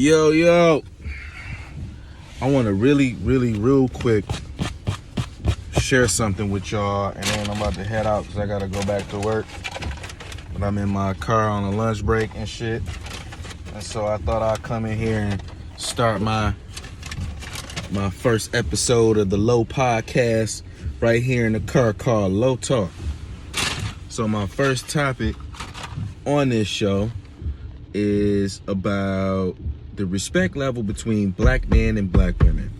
Yo, I want to really real quick share something with y'all, and then I'm about to head out because I got to go back to work. But I'm in my car on a lunch break and shit. And so I thought I'd come in here and start my first episode of the Low Podcast right here in the car called Low Talk. So my first topic on this show is about the respect level between black men and black women.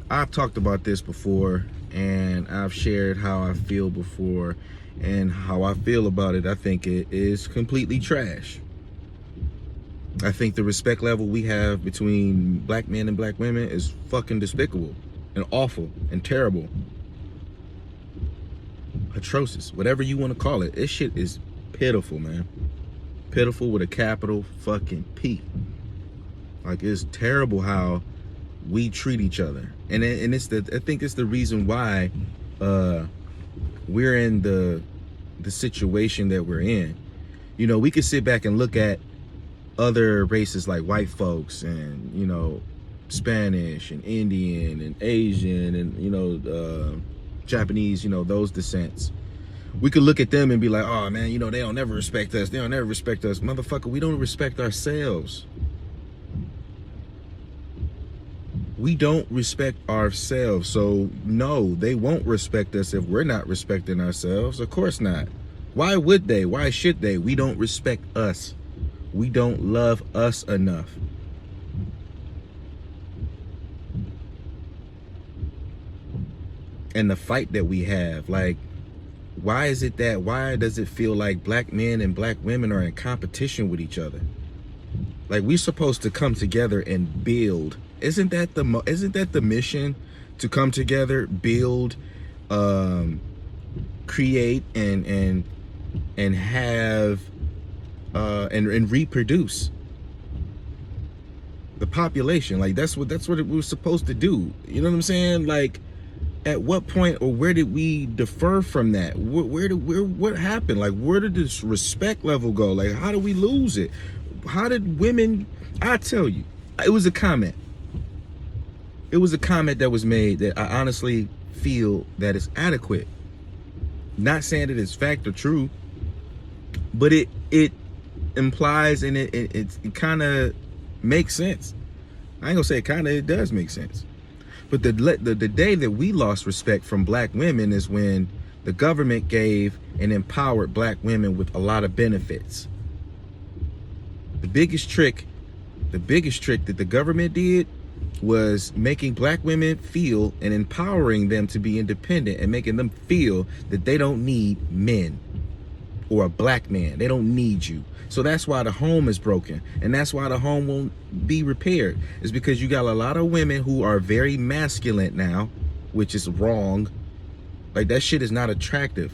I've talked about this before, and I've shared how I feel before, and how I feel about it. I think it is completely trash. I think the respect level we have between black men and black women is fucking despicable and awful and terrible. Atrocious, whatever you want to call it. This shit is pitiful, man. Pitiful with a capital fucking P. Like, it's terrible how we treat each other, and it's I think it's the reason why we're in the situation that we're in. You know, we could sit back and look at other races like white folks and, you know, Spanish and Indian and Asian and, you know, Japanese, you know, those descents. We could look at them and be like, oh man, you know, they don't never respect us. They don't never respect us. Motherfucker, we don't respect ourselves. We don't respect ourselves. So no, they won't respect us if we're not respecting ourselves. Of course not. Why would they? Why should they? We don't respect us. We don't love us enough. And the fight that we have, like, why does it feel like black men and black women are in competition with each other? Like, we're supposed to come together and build. Isn't that the mission? To come together, build, create, and have and reproduce the population. Like, that's what it was supposed to do. You know what I'm saying? Like, at what point or where did we defer from that? What happened? Like, where did this respect level go? Like, how did we lose it? How did women? I tell you, it was a comment. It was a comment that was made that I honestly feel that is adequate. Not saying that it's fact or true, but it implies, and it kind of makes sense. I ain't gonna say it does make sense. But the day that we lost respect from black women is when the government gave and empowered black women with a lot of benefits. The biggest trick that the government did was making black women feel and empowering them to be independent and making them feel that they don't need men or a black man. They don't need you. So that's why the home is broken, and that's why the home won't be repaired. It's because you got a lot of women who are very masculine now, which is wrong. Like, that shit is not attractive.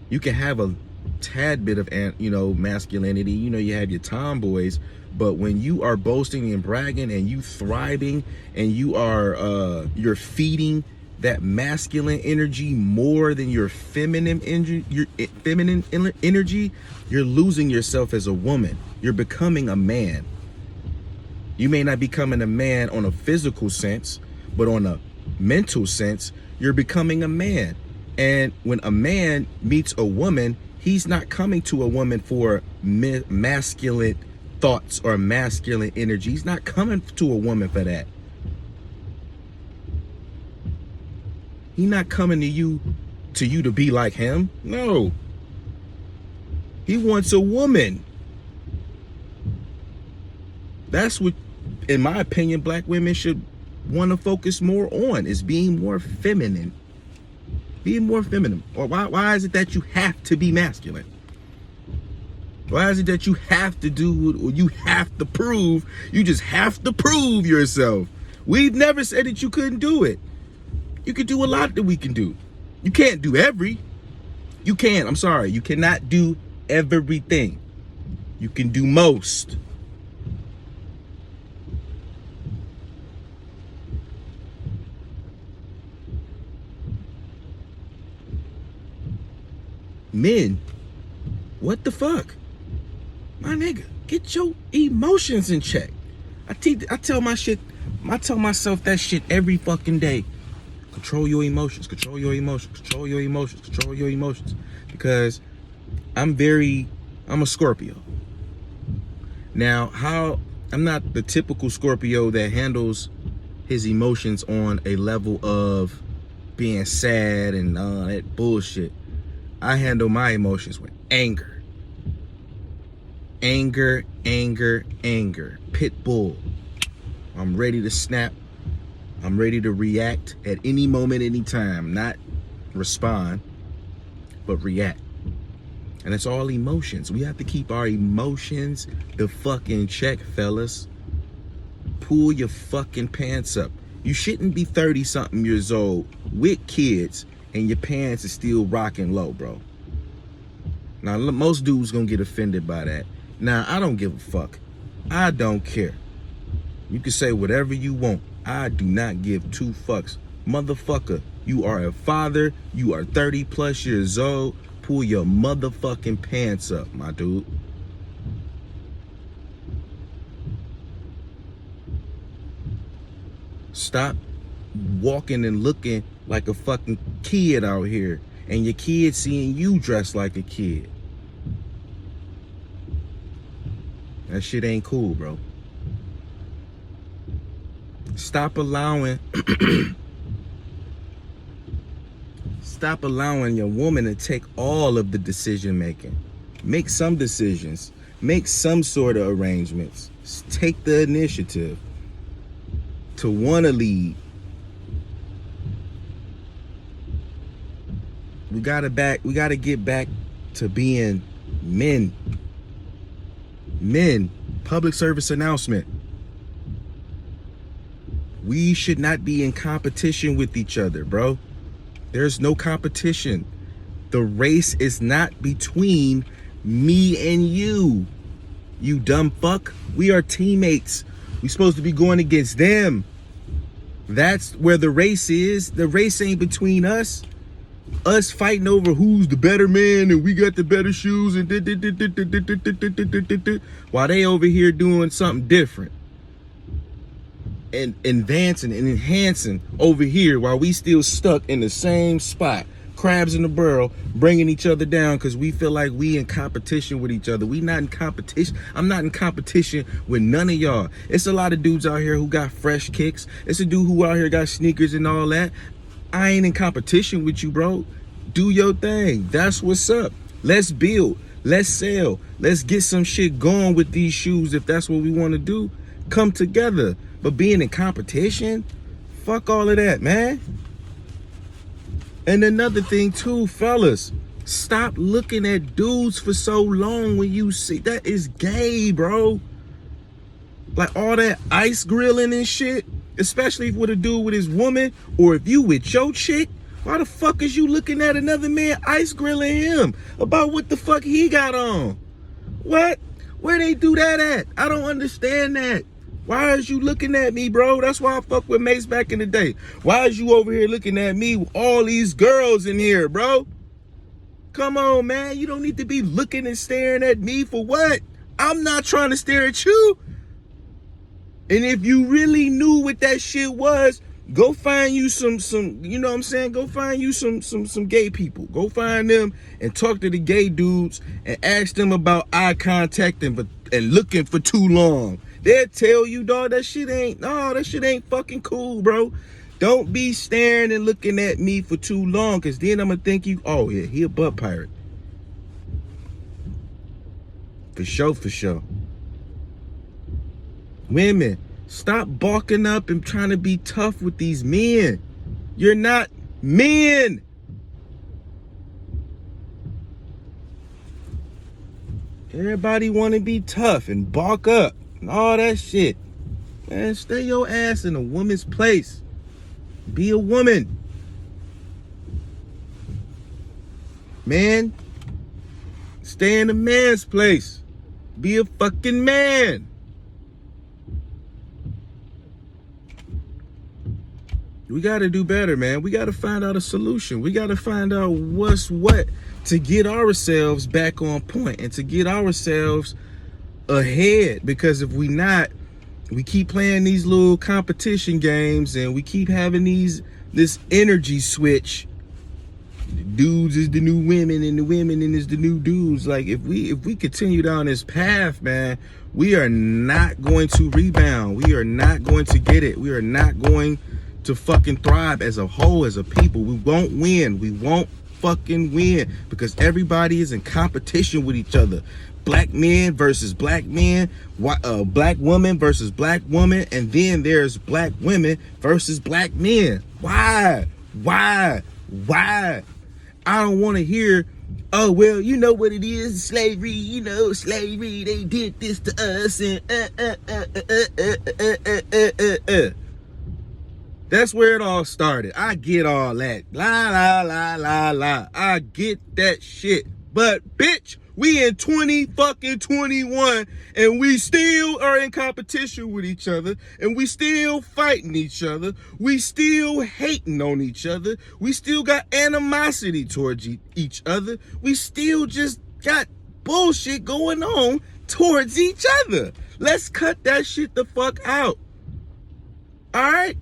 You can have a tad bit of, you know, masculinity. You know, you have your tomboys, but when you are boasting and bragging and you thriving and you are you're feeding that masculine energy more than your feminine energy, you're losing yourself as a woman. You're becoming a man. You may not be becoming a man on a physical sense, but on a mental sense, you're becoming a man. And when a man meets a woman, he's not coming to a woman for masculine thoughts or masculine energy. He's not coming to a woman for that. He's not coming to you to be like him. No. He wants a woman. That's what, in my opinion, black women should want to focus more on, is being more feminine. Being more feminine. Or why is it that you have to be masculine? Why is it that you have to do, or you have to prove? You just have to prove yourself. We've never said that you couldn't do it. You can do a lot that we can do. You can't do you can't, I'm sorry, you cannot do everything. You can do most. Men, what the fuck? My nigga, get your emotions in check. I tell myself that shit every fucking day. Control your emotions, control your emotions, control your emotions, control your emotions. Because I'm a Scorpio. Now, I'm not the typical Scorpio that handles his emotions on a level of being sad and that bullshit. I handle my emotions with anger. Anger, anger, anger. Pit bull. I'm ready to snap. I'm ready to react at any moment, any time. Not respond, but react. And it's all emotions. We have to keep our emotions the fucking check, fellas. Pull your fucking pants up. You shouldn't be 30-something years old with kids and your pants are still rocking low, bro. Now, most dudes gonna get offended by that. Now, I don't give a fuck. I don't care. You can say whatever you want. I do not give two fucks. Motherfucker, you are a father. You are 30 plus years old. Pull your motherfucking pants up, my dude. Stop walking and looking like a fucking kid out here, and your kid seeing you dressed like a kid. That shit ain't cool, bro. Stop allowing your woman to take all of the decision making. Make some decisions. Make some sort of arrangements. Take the initiative to want to lead. We gotta get back to being men. Men. Public service announcement. We should not be in competition with each other, bro. There's no competition. The race is not between me and you. You dumb fuck. We are teammates. We supposed to be going against them. That's where the race is. The race ain't between us. Us fighting over who's the better man and we got the better shoes and while they over here doing something different. And advancing and enhancing over here while we still stuck in the same spot, crabs in the barrel, bringing each other down because we feel like we in competition with each other. We not in competition. I'm not in competition with none of y'all. It's a lot of dudes out here who got fresh kicks. It's a dude who out here got sneakers and all that. I ain't in competition with you, bro. Do your thing. That's what's up. Let's build. Let's sell. Let's get some shit going with these shoes if that's what we want to do. Come together. But being in competition, fuck all of that, man. And another thing too, fellas, stop looking at dudes for so long when you see that is gay, bro. Like all that ice grilling and shit, especially with a dude with his woman, or if you with your chick, why the fuck is you looking at another man ice grilling him about what the fuck he got on? What? Where they do that at? I don't understand that. Why is you looking at me, bro? That's why I fuck with Mace back in the day. Why is you over here looking at me with all these girls in here, bro? Come on, man. You don't need to be looking and staring at me for what? I'm not trying to stare at you. And if you really knew what that shit was, go find you some, you know what I'm saying? Go find you some gay people. Go find them and talk to the gay dudes and ask them about eye contact and looking for too long. They'll tell you, dog, that shit ain't fucking cool, bro. Don't be staring and looking at me for too long, because then I'm going to think you, oh, yeah, he a butt pirate. For sure. Women, stop balking up and trying to be tough with these men. You're not men. Everybody want to be tough and balk up and all that shit. Man, stay your ass in a woman's place. Be a woman. Man, stay in a man's place. Be a fucking man. We got to do better, man. We got to find out a solution. We got to find out what's what to get ourselves back on point and to get ourselves ahead. Because if we not, we keep playing these little competition games, and we keep having this energy switch. Dudes is the new women, and the women is the new dudes. Like, if we continue down this path, man, we are not going to rebound. We are not going to get it. We are not going to fucking thrive as a whole, as a people. We won't win. We won't fucking win, because everybody is in competition with each other. Black men versus black men, black woman versus black woman, and then there's black women versus black men. Why? I don't want to hear, oh, well, you know what it is, slavery, slavery, they did this to us, and That's where it all started. I get all that. La. I get that shit. But, bitch, we in 2021, and we still are in competition with each other, and we still fighting each other. We still hating on each other. We still got animosity towards each other. We still just got bullshit going on towards each other. Let's cut that shit the fuck out. All right?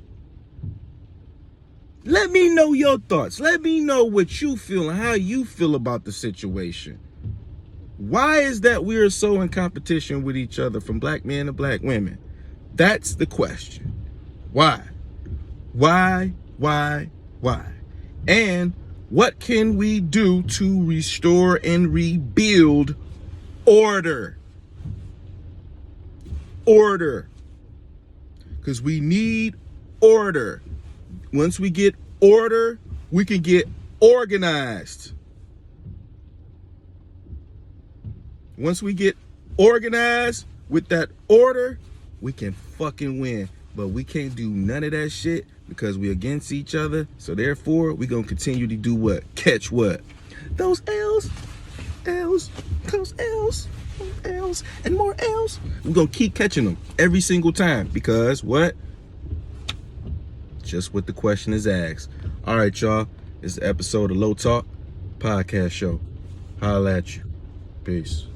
Let me know your thoughts. Let me know what you feel and how you feel about the situation. Why is that we are so in competition with each other, from black men to black women? That's the question. Why? And what can we do to restore and rebuild order? Order. Because we need order. Once we get order, we can get organized. Once we get organized with that order, we can fucking win. But we can't do none of that shit because we're against each other. So therefore, we're going to continue to do what? Catch what? Those L's, those L's, and more L's. We're going to keep catching them every single time because what? Just what the question is asked. All right, y'all. It's the episode of Low Talk Podcast Show. Holla at you. Peace.